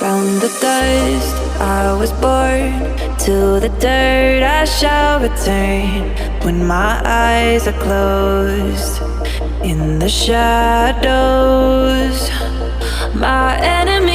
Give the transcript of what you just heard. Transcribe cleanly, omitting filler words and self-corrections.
From the dust I was born, to the dirt I shall return. When my eyes are closed, in the shadows, my enemy